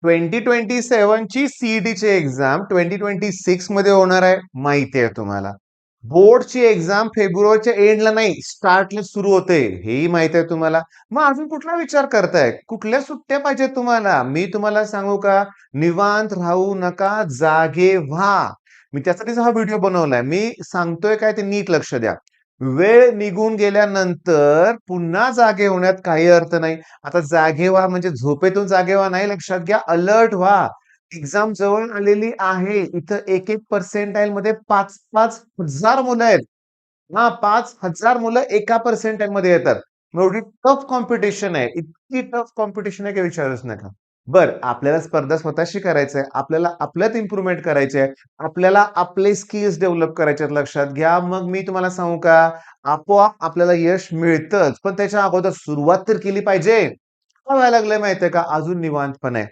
2027 ची सीईटीची एक्झाम 2026 मध्ये होणार आहे, माहिती आहे तुम्हाला. बोर्डची एक्झाम फेब्रुवारीच्या एंडला नाही, स्टार्टला सुरू होते, हेही माहिती आहे तुम्हाला. मग अजून कुठला विचार करताय? कुठल्या सुट्ट्या पाहिजेत तुम्हाला? मी तुम्हाला सांगू का? निवांत राहू नका, जागे व्हा. मी त्यासाठीच हा व्हिडिओ बनवलाय. मी सांगतोय काय ते नीट लक्ष द्या. वेळ निघून गेल्यानंतर पुन्हा जागे होण्यात काही अर्थ नाही. आता जागे व्हा म्हणजे झोपेतून जागे व्हा नाही, लक्षात घ्या, अलर्ट व्हा. एक्झाम जवळ आलेली आहे. इथं एक एक पर्सेंटाईल मध्ये 5,000 मुलं आहेत. हा, 5,000 मुलं एका पर्सेंटाईल मध्ये येतात. मग एवढी टफ कॉम्पिटिशन आहे, इतकी टफ कॉम्पिटिशन आहे की विचारूच नका. बर, आपल्याला स्पर्धा स्वतःशी करायचंय, आपल्याला आपल्यात इम्प्रुव्हमेंट करायची आहे, आपल्याला आपले स्किल्स डेव्हलप करायचे आहेत, लक्षात घ्या. मग मी तुम्हाला सांगू का, आपोआप आपल्याला यश मिळतंच, पण त्याच्या अगोदर सुरुवात तर केली पाहिजे. काय व्हायला लागलंय माहितीये का? अजून निवांतपण आहे.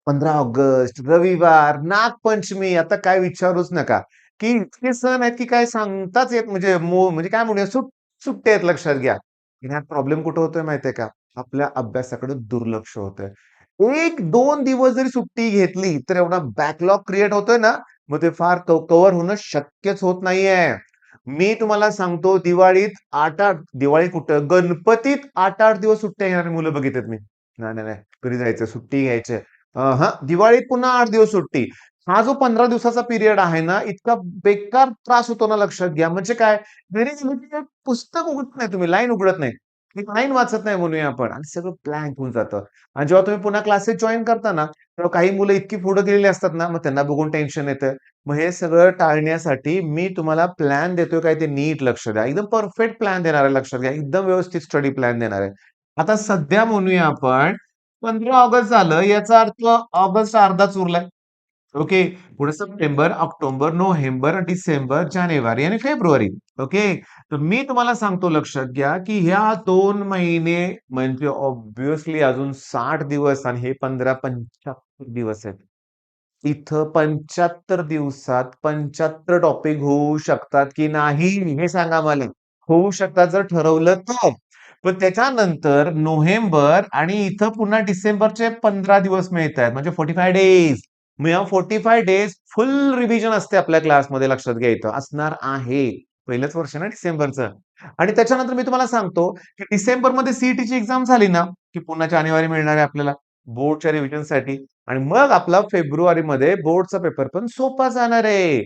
15 ऑगस्ट, रविवार, नागपंचमी, आता काय विचारूच नका, की इतके सण आहेत की काय सांगताच येत, म्हणजे काय म्हणूया, सुट्टे आहेत, लक्षात घ्या. ह्यात प्रॉब्लेम कुठं होतोय माहितीये का? आपल्या अभ्यासाकडे दुर्लक्ष होतंय. 1-2 दिवस जरी सुट्टी घेतली, तर एवढा बॅकलॉग क्रिएट होतोय ना, मग ते फार कव्हर होणं शक्यच होत नाहीये. मी तुम्हाला सांगतो, दिवाळी कुठं, गणपतीत 8-8 दिवस सुट्ट्या घेणारी मुलं बघितलेत मी. नाही, नाही, नाही. घरी जायचं, सुट्टी घ्यायची. दिवाळीत पुन्हा 8 दिवस सुट्टी. हा जो 15 दिवसाचा पिरियड आहे ना, इतका बेकार त्रास होतो ना, लक्षात घ्या. म्हणजे काय, घरी गेलं की एक पुस्तक उघडत नाही तुम्ही, लाईन उघडत नाही. एक लाईन वाचत नाही म्हणूया आपण, आणि सगळं ब्लँक होऊन जातं. आणि जेव्हा तुम्ही पुन्हा क्लासेस जॉइन करता ना, तेव्हा काही मुलं इतकी पुढे गेलेली असतात ना, मग त्यांना बघून टेन्शन येतं. मग हे सगळं टाळण्यासाठी मी तुम्हाला प्लॅन देतोय, काय ते नीट लक्ष द्या. एकदम परफेक्ट प्लॅन देणार आहे, लक्षात घ्या. एकदम व्यवस्थित स्टडी प्लॅन देणार आहे. आता सध्या म्हणूया आपण 15 ऑगस्ट झालं, याचा अर्थ ऑगस्ट अर्धाच उरलाय. ओके. पुढे सप्टेंबर, ऑक्टोबर, नोव्हेंबर, डिसेंबर, जानेवारी आणि फेब्रुवारी. ओके. तर मी तुम्हाला सांगतो, लक्षात घ्या, की ह्या 2 महिने म्हणजे ऑब्व्हियसली अजून 60 दिवस, आणि हे 15 75 दिवस आहेत. इथं 75 दिवसात 75 टॉपिक होऊ शकतात की नाही, हे सांगा मला. होऊ शकतात जर ठरवलं तर. पण त्याच्यानंतर नोव्हेंबर आणि इथं पुन्हा डिसेंबरचे 15 दिवस मिळतायत, म्हणजे 45 डेज. मग या 45 डेज फुल रिव्हिजन असते आपल्या क्लासमध्ये, लक्षात घ्या, इथं असणार आहे. पहिलंच वर्ष ना डिसेंबरचं. आणि त्याच्यानंतर मी तुम्हाला सांगतो, की डिसेंबरमध्ये सीईटीची एक्झाम झाली ना, की पुन्हा जानेवारी मिळणार आहे आपल्याला बोर्डच्या रिव्हिजनसाठी. आणि मग आपला फेब्रुवारीमध्ये बोर्डचा पेपर पण सोपा जाणार आहे.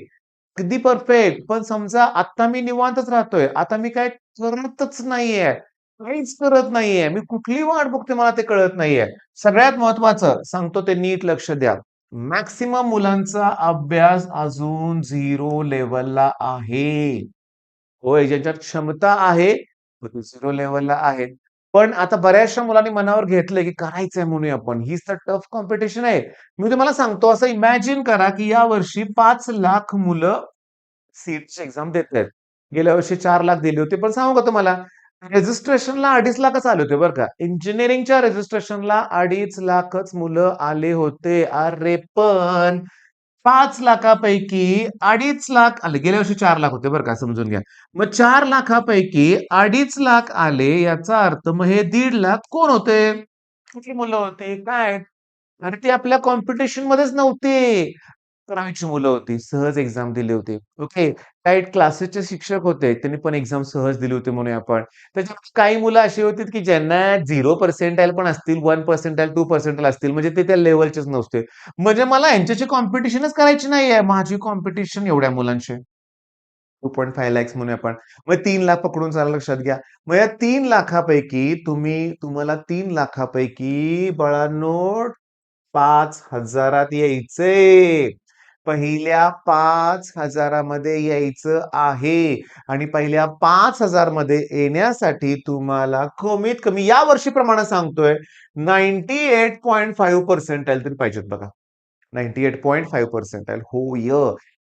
अगदी परफेक्ट. पण समजा आता मी निवांतच राहतोय. आता मी काय करतच नाहीये. काहीच करत नाहीये. मी कुठली वाट बघतोय मला ते कळत नाहीये. सगळ्यात महत्वाचं सांगतो, ते नीट लक्ष द्या. मॅक्सिमम मुलांचा अभ्यास अजून 0 लेव्हलला आहे. होय, ज्यांच्यात क्षमता आहे, तो ते 0 लेव्हलला आहे. पण आता बऱ्याचशा मुलांनी मनावर घेतलंय, की करायचंय म्हणूया आपण. हीच तर टफ कॉम्पिटिशन आहे. मी तुम्हाला सांगतो, असं इमॅजिन करा, की यावर्षी 5,00,000 मुलं सीटची एक्झाम देतायत. गेल्या वर्षी 4,00,000 दिले होते. पण सांगू का तुम्हाला, रजिस्ट्रेशनला 2,50,000 आले होते बरं का. इंजिनिअरिंगच्या रजिस्ट्रेशनला 2,50,000च मुलं आले होते. अरे पण 5,00,000पैकी 2,50,000 आले. गेल्या वर्षी 4,00,000 होते बरं का, समजून घ्या. मग 4,00,000पैकी 2,50,000 आले, याचा अर्थ मग हे 1,50,000 कोण होते? कुठली मुलं होती? काय? अरे ती आपल्या कॉम्पिटिशन मध्येच नव्हती. 11वीची मुलं होती. सहज एक्झाम दिली होती. ओके. काही क्लासेसचे शिक्षक होते. त्यांनी पण एक्झाम सहज दिली होती म्हणूया आपण. त्याच्यामध्ये काही मुलं अशी होती, की ज्यांना 0 पर्सेंटाइल पण असतील, 1 पर्सेंटाइल, 2 पर्सेंटाइल असतील. म्हणजे ते त्या लेव्हलचेच नसते. म्हणजे मला ह्यांच्याशी कॉम्पिटिशनच करायची नाहीये. माझी कॉम्पिटिशन एवढ्या मुलांशी. 2.5 लॅक्स म्हणूया आपण. मग 3,00,000 पकडून चला, लक्षात घ्या. मग या 3,00,000पैकी तुम्हाला 3,00,000पैकी बाळांनो 5,000त यायचंय. पहिल्या 5,000 मध्ये यायचं आहे. आणि पहिल्या 5,000 मध्ये येण्यासाठी तुम्हाला कमीत कमी या वर्षीप्रमाणे सांगतोय, 98.5 पर्सेंटाइल तरी पाहिजेत बघा. 98.5 पर्सेंटाइल होय.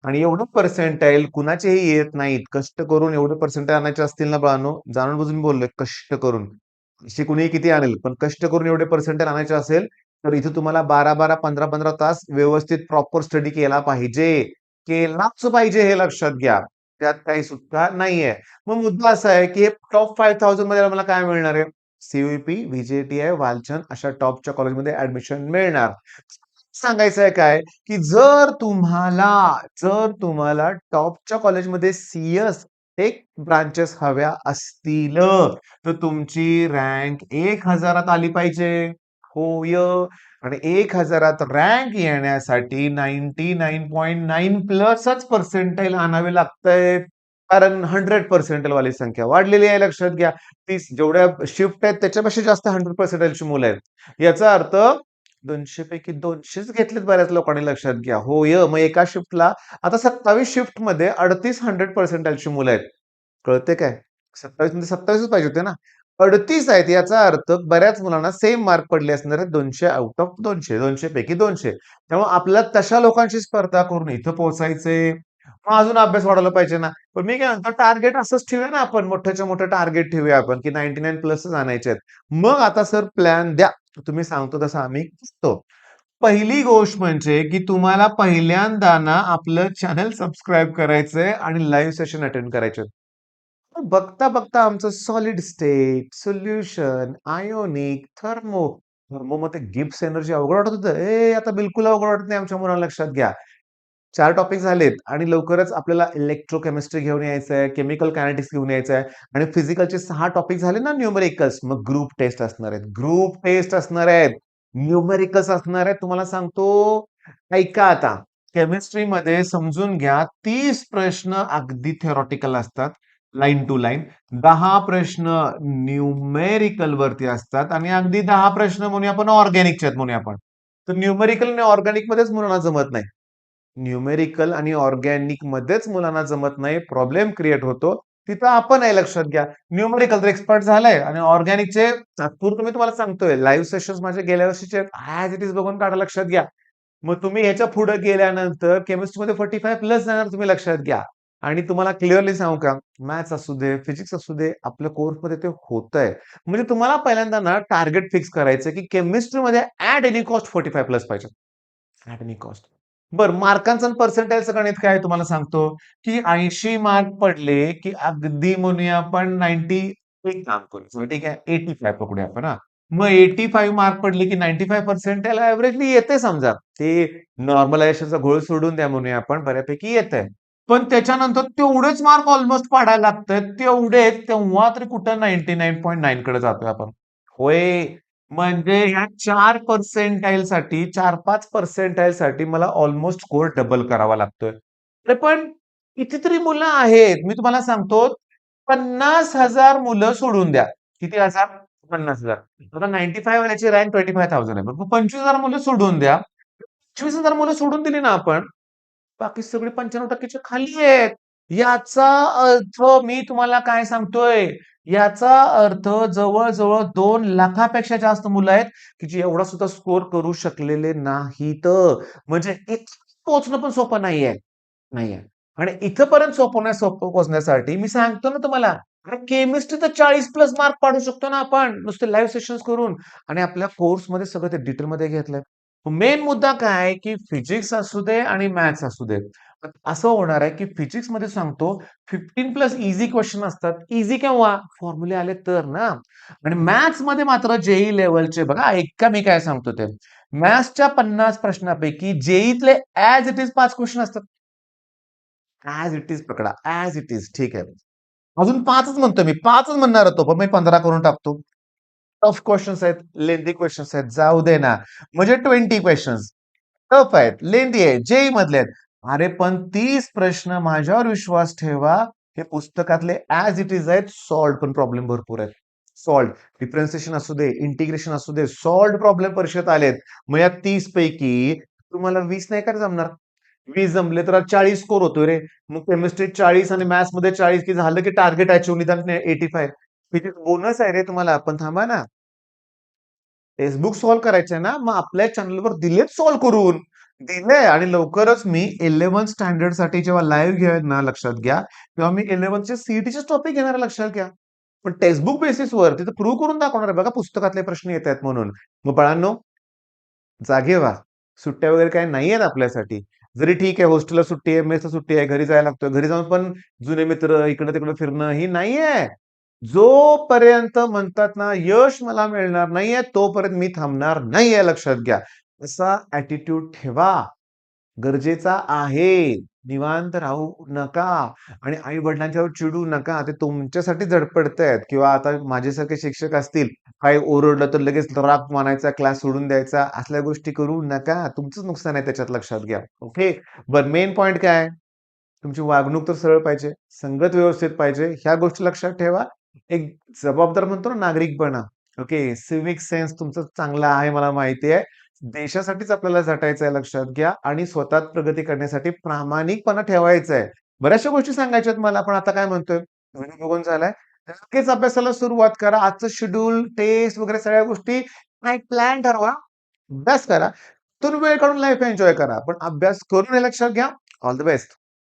आणि एवढं पर्सेंटाइल कुणाचेही येत नाहीत. कष्ट करून एवढे पर्सेंटाइल आणायचे असतील ना बाळांनो, जाणून बुजून बोललोय, कष्ट करून. शिकूनही किती आणेल, पण कष्ट करून एवढे पर्सेंटाइल आणायचे असेल, तर इथे तुम्हाला 12-12, 15-15 तास व्यवस्थित प्रॉपर स्टडी केला पाहिजे. केलाच पाहिजे, हे लक्षात घ्या. त्यात काही सुटका नाहीये. मग मुद्दा असा आहे, की हे टॉप 5,000 मध्ये मला काय मिळणार आहे? सीयूपी, व्हीजेटीआय, वालचंद अशा टॉपच्या कॉलेजमध्ये ऍडमिशन मिळणार. सांगायचं आहे काय, की जर तुम्हाला टॉपच्या कॉलेजमध्ये सीएस एक ब्रांचेस हव्या असतील, तर तुमची रँक 1000 आली पाहिजे. होय. आणि 1000 रँक येण्यासाठी 99.9 प्लसच पर्सेंटाईल आणावे लागतंय. कारण 100 पर्सेंटाईल वाली संख्या वाढलेली आहे, लक्षात घ्या. ती जेवढ्या शिफ्ट आहेत त्याच्यापेक्षा जास्त 100 पर्सेंटाईलची मुलं आहेत. याचा अर्थ 200 पैकी 200च घेतलेत बऱ्याच लोकांनी, लक्षात घ्या. होय. मग एका शिफ्टला आता 27 शिफ्ट मध्ये 38 100 पर्सेंटाईलची मुलं आहेत. कळते काय? 27 मध्ये 27च पाहिजे होते ना. 38 आहेत, याचा अर्थ बऱ्याच मुलांना सेम मार्क पडले असणार आहेत. 200 आउट ऑफ 200, 200 पैकी 200. त्यामुळे आपल्याला तशा लोकांची स्पर्धा करून इथं पोहोचायचंय. मग अजून अभ्यास वाढवला पाहिजे ना. पण मी काय म्हणतो, टार्गेट असंच ठेवूया ना आपण, मोठ्याच्या मोठं टार्गेट ठेवूया आपण, की 99 प्लसच आणायचे आहेत. मग आता सर प्लॅन द्या. तुम्ही सांगतो तसं आम्ही करतो. पहिली गोष्ट म्हणजे की तुम्हाला पहिल्यांदा ना आपलं चॅनल सबस्क्राईब करायचंय आणि लाईव्ह सेशन अटेंड करायचे. बघता बघता आमचं सॉलिड स्टेट, सोल्युशन, आयोनिक, थर्मोमध्ये गिब्स एनर्जी अवघड वाटत होतं. आता बिलकुल अवघड वाटत नाही आमच्या मुलांना, लक्षात घ्या. 4 टॉपिक झालेत आणि लवकरच आपल्याला इलेक्ट्रोकेमिस्ट्री घेऊन यायचं आहे, केमिकल कायनेटिक्स घेऊन यायचं आहे आणि फिजिकलचे 6 टॉपिक झाले ना न्यूमेरिकल्स. मग ग्रुप टेस्ट असणार आहेत. ग्रुप टेस्ट असणार आहेत. न्यूमेरिकल्स असणार आहेत. तुम्हाला सांगतो, ऐका आता. केमिस्ट्रीमध्ये समजून घ्या, 30 प्रश्न अगदी थेरॉटिकल असतात, लाईन टू लाईन. 10 प्रश्न न्यूमेरिकल वरती असतात आणि अगदी 10 प्रश्न म्हणूया आपण ऑर्गॅनिकचे आहेत म्हणूया आपण. तर न्यूमेरिकल आणि ऑर्गॅनिक मध्येच मुलांना जमत नाही. न्यूमेरिकल आणि ऑर्गॅनिक मध्येच मुलांना जमत नाही, प्रॉब्लेम क्रिएट होतो. तिथं आपण आहे, लक्षात घ्या. न्यूमेरिकल तर एक्सपर्ट झालाय आणि ऑर्गॅनिकचे तात्पुरतं मी तुम्हाला सांगतोय, लाईव्ह सेशन्स माझे गेल्या वर्षीचे ऍज इट इज बघून काढा, लक्षात घ्या. मग तुम्ही ह्याच्या पुढे गेल्यानंतर केमिस्ट्रीमध्ये 45 प्लस जाणार, तुम्ही लक्षात घ्या. आणि तुम्हाला क्लिअरली सांगू का, मॅथ्स असू दे, फिजिक्स असू दे, आपल्या कोर्समध्ये ते होतंय. म्हणजे तुम्हाला पहिल्यांदा ना टार्गेट फिक्स करायचं की केमिस्ट्रीमध्ये ऍट एनी कॉस्ट 45 प्लस पाहिजे. At any cost. बरं, मार्कांचं आणि पर्सेंटाईलचं गणित काय आहे तुम्हाला सांगतो, की 80 मार्क पडले, की अगदी म्हणूया आपण 90, एक काम करू, ठीक आहे, 85 पकडूया आपण हा. मग 85 मार्क पडले, की 95 पर्सेंटाईल ऍव्हरेजली येते समजा. ते नॉर्मलायझेशनचा घोळ सोडून द्या म्हणूया आपण, बऱ्यापैकी येतंय. पण त्याच्यानंतर तेवढेच मार्क ऑलमोस्ट पाडायला लागतात. तेवढेच, तेव्हा तरी कुठं 99.9 कडे जातोय आपण. होय. म्हणजे ह्या 4 पर्सेंटाईल साठी, 4-5 पर्सेंटाईल साठी मला ऑलमोस्ट स्कोर डबल करावा लागतोय. अरे पण कितीतरी मुलं आहेत. मी तुम्हाला सांगतो, 50,000 मुलं सोडून द्या. किती हजार? 50,000. आता 95 वाल्याची रँक 25,000 आहे. मग 25,000 मुलं सोडून द्या. 25,000 मुलं सोडून दिली ना आपण, बाकी सगळे 95% खाली आहेत. याचा अर्थ मी तुम्हाला काय सांगतोय, याचा अर्थ जवळ-जवळ 2 लाखापेक्षा जास्त मुलं आहेत, की जी एवढा सुद्धा स्कोर करू शकलेले नाहीत. म्हणजे इथं पोहोचणं पण सोपं नाहीये. नाहीये. आणि इथपर्यंत सोपं पोहोचण्यासाठी मी सांगतो ना तुम्हाला, अरे केमिस्ट्री तर 40 प्लस मार्क पाडू शकतो ना आपण, नुसते लाईव्ह सेशन्स करून. आणि आपल्या कोर्समध्ये सगळं ते डिटेलमध्ये घेतलंय. मेन मुद्दा काय, की फिजिक्स असू दे आणि मॅथ्स असू दे. असं होणार आहे, की फिजिक्समध्ये सांगतो 15 प्लस ईझी क्वेश्चन असतात. ईझी केव्हा? फॉर्म्युले आले तर ना. आणि मॅथ्समध्ये मात्र जेई लेव्हलचे बघा, ऐका मी काय सांगतो ते. मॅथ्सच्या 50 प्रश्नापैकी जेईतले ॲज इट इज 5 क्वेश्चन असतात. ॲज इट इज पकडा, ॲज इट इज. ठीक आहे. अजून 5च म्हणतोय मी, 5च म्हणणार होतो, पण मी 15 करून टाकतो. टफ क्वेश्चन्स आहेत, लेंथी क्वेश्चन्स आहेत, जाऊ दे ना. म्हणजे 20 क्वेश्चन्स टफ आहेत, लेंथी आहेत, जेई मधले आहेत. अरे पण 30 प्रश्न माझ्यावर विश्वास ठेवा, हे पुस्तकातले ॲज इट इज आहेत. सॉल्व्ड पण प्रॉब्लेम भरपूर आहेत. सॉल्व्ड. डिफरन्सिएशन असू दे, इंटिग्रेशन असू दे, सॉल्व्ड प्रॉब्लेम परीक्षेत आलेत. मग या 30 पैकी तुम्हाला 20 नाही का जमणार? 20 जमले तर 40 स्कोर होतोय रे. मग केमिस्ट्रीत 40 आणि मॅथ्समध्ये 40 की झालं की टार्गेट अचीव्ह निदान 85. फिजिक्स बोनस आहे रे तुम्हाला. पण थांबा ना. टेक्स्टबुक सॉल्व्ह करायचंय ना, मग आपल्या चॅनलवर दिलेत सॉल्व्ह करून. दिलंय आणि लवकरच मी 11 स्टँडर्ड साठी जेव्हा लाईव्ह घेईन ना, लक्षात घ्या, तेव्हा मी 11चे सीईटीचे टॉपिक घेणार आहे, लक्षात घ्या. पण टेक्स्टबुक बेसिसवर तिथं प्रूव्ह करून दाखवणार आहे बघा, पुस्तकातले प्रश्न येत आहेत म्हणून. मग बाळांनो, जागे व्हा. सुट्ट्या वगैरे काही नाहीयेत आपल्यासाठी. जरी ठीक आहे, हॉस्टेलला सुट्टी आहे, मेसला सुट्टी आहे, घरी जायला लागतोय. घरी जाऊन पण जुने मित्र इकडं-तिकडं फिरणं ही नाहीये. जोपर्यंत म्हणतात ना, यश मला मिळणार नाहीये, तोपर्यंत मी थांबणार नाहीये लक्षात घ्या. असा ॲटिट्यूड ठेवा. गरजेचा आहे. निवांत राहू नका आणि आई-वडिलांच्यावर चिडू नका. ते तुमच्यासाठी धडपडतायत किंवा आता माझ्यासारखे शिक्षक असतील, काही ओरडलं तर लगेच राग मानायचा, क्लास सोडून द्यायचा, असल्या गोष्टी करू नका. तुमचंच नुकसान आहे त्याच्यात लक्षात घ्या. ओके. बरं मेन पॉइंट काय आहे? तुमची वागणूक तर सरळ पाहिजे, संगत व्यवस्थित पाहिजे. ह्या गोष्टी लक्षात ठेवा. एक जबाबदार म्हणतो ना नागरिक बना. ओके. सिव्हिक सेन्स तुमचा चांगला आहे मला माहिती आहे. देशासाठीच आपल्याला झटायचं आहे लक्षात घ्या आणि स्वतःत प्रगती करण्यासाठी प्रामाणिकपणा ठेवायचा आहे. बऱ्याचशा गोष्टी सांगायच्या आहेत मला, पण आता काय म्हणतोय, व्हिडिओ बघून झालाय. लगेच अभ्यासाला सुरुवात करा. आजचं शेड्यूल, टेस्ट वगैरे सगळ्या गोष्टी एक प्लॅन ठरवा. अभ्यास करा. त्यातून वेळ काढून लाईफ एन्जॉय करा. पण अभ्यास करून हे लक्षात घ्या. All the best.